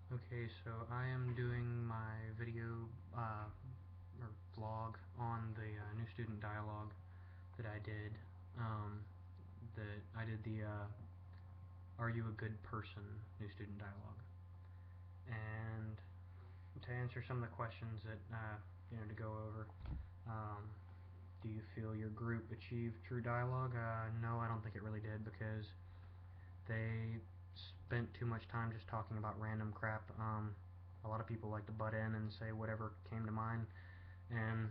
Okay, so I am doing my video or vlog on the new student dialogue that I did. Um, that I did the "Are you a good person?" new student dialogue, and to answer some of the questions that to go over. Um, do you feel your group achieved true dialogue? No, I don't think it really did because they spent too much time just talking about random crap. A lot of people like to butt in and say whatever came to mind, and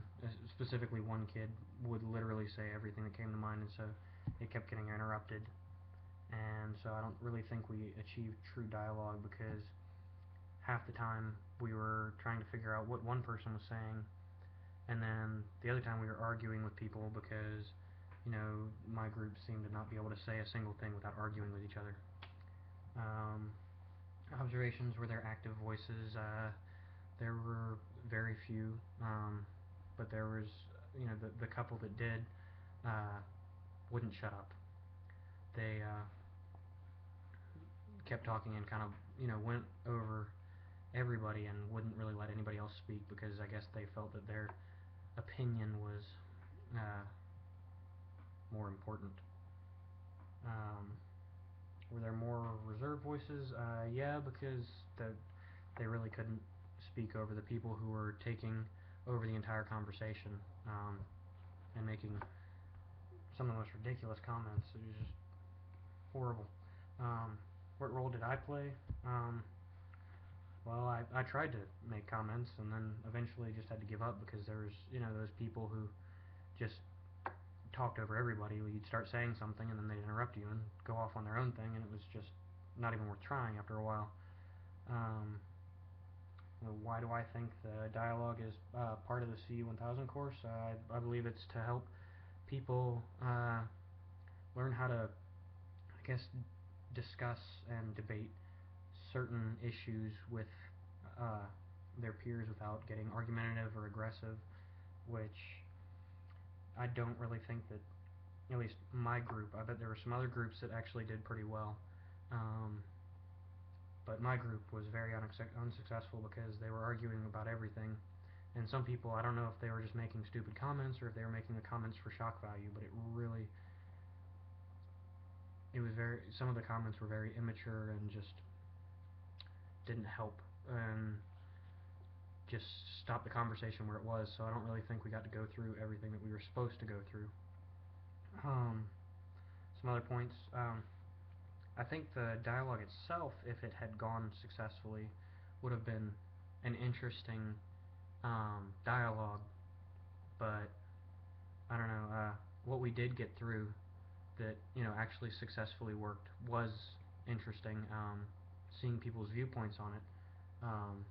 specifically one kid would literally say everything that came to mind, and so it kept getting interrupted. And so I don't really think we achieved true dialogue because half the time we were trying to figure out what one person was saying, and then the other time we were arguing with people because my group seemed to not be able to say a single thing without arguing with each other. Um, Observations were their active voices. There were very few, but there was, the couple that did uh, wouldn't shut up. They kept talking and kind of, went over everybody and wouldn't really let anybody else speak because I guess they felt that their opinion was uh, more important. Um, were there more reserved voices? Yeah, because they really couldn't speak over the people who were taking over the entire conversation and making some of the most ridiculous comments. It was just horrible. Um, what role did I play? Um, well, I tried to make comments and then eventually just had to give up because there was, those people who just talked over everybody. You'd start saying something and then they'd interrupt you and go off on their own thing, and it was just not even worth trying after a while. Um, why do I think the dialogue is part of the C1000 course? I believe it's to help people learn how to, I guess, discuss and debate certain issues with uh, their peers without getting argumentative or aggressive, which I don't really think that, at least my group, I bet there were some other groups that actually did pretty well. Um, but my group was very unsuccessful because they were arguing about everything. And some people, I don't know if they were just making stupid comments or if they were making the comments for shock value, but it was some of the comments were very immature and just didn't help and just stopped the conversation where it was. So I don't really think we got to go through everything that we were supposed to go through. Um, some other points. I think the dialogue itself, if it had gone successfully, would have been an interesting dialogue, but I don't know. What we did get through that actually successfully worked was interesting. Seeing people's viewpoints on it. Um,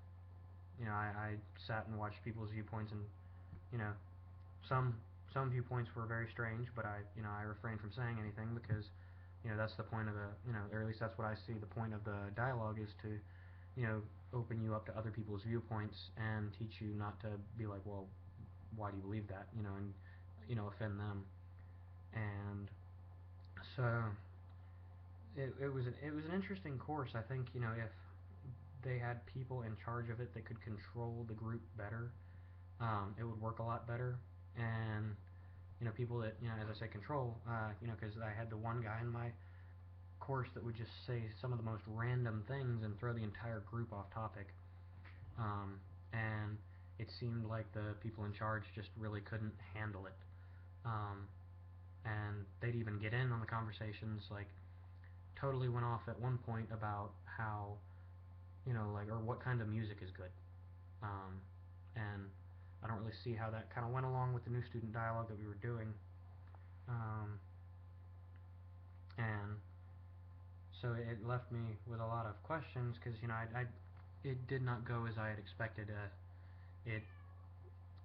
I sat and watched people's viewpoints, and you know, some some viewpoints were very strange, but I refrained from saying anything because that's the point of the or at least that's what I see. The point of the dialogue is to you know open you up to other people's viewpoints and teach you not to be like, well, why do you believe that, and offend them. And so it was an interesting course. I think if they had people in charge of it that could control the group better, it would work a lot better. And people that as I say, control, because I had the one guy in my course that would just say some of the most random things and throw the entire group off topic. Um, and it seemed like the people in charge just really couldn't handle it. Um, and they'd even get in on the conversations, like totally went off at one point about how like, or what kind of music is good. Um, and I don't really see how that kind of went along with the new student dialogue that we were doing. Um, and so it left me with a lot of questions because it did not go as I had expected. It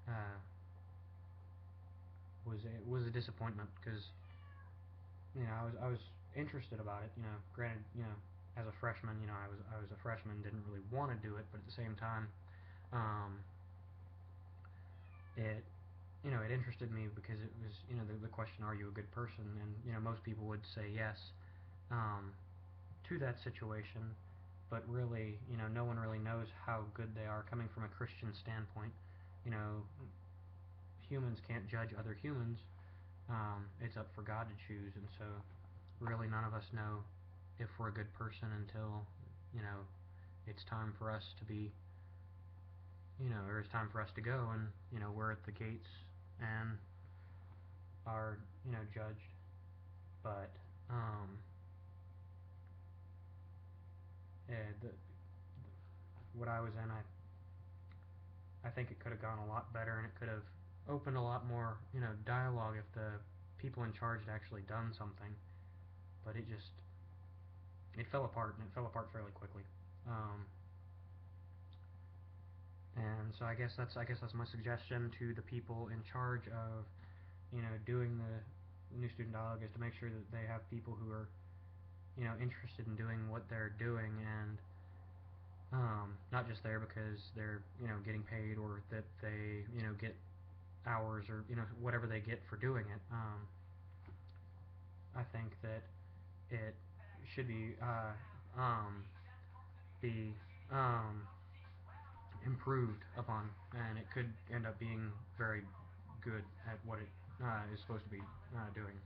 uh, was a disappointment because I was interested about it. Granted, as a freshman, I was a freshman, didn't really want to do it, but at the same time, um, it it interested me because it was the question, are you a good person? And most people would say yes, um, to that situation. but really, no one really knows how good they are coming from a Christian standpoint. You know, humans can't judge other humans. It's up for God to choose, and so really none of us know if we're a good person until, you know, it's time for us to be, or it's time for us to go, and, we're at the gates and are, judged. But, yeah, what I was in, I think it could have gone a lot better, and it could have opened a lot more, dialogue if the people in charge had actually done something. But it fell apart, and it fell apart fairly quickly. Um, and so I guess that's my suggestion to the people in charge of, doing the new student dialogue, is to make sure that they have people who are, interested in doing what they're doing, and not just there because they're, getting paid, or that they, get hours, or, whatever they get for doing it. I think that it should be improved upon, and it could end up being very good at what it is supposed to be doing.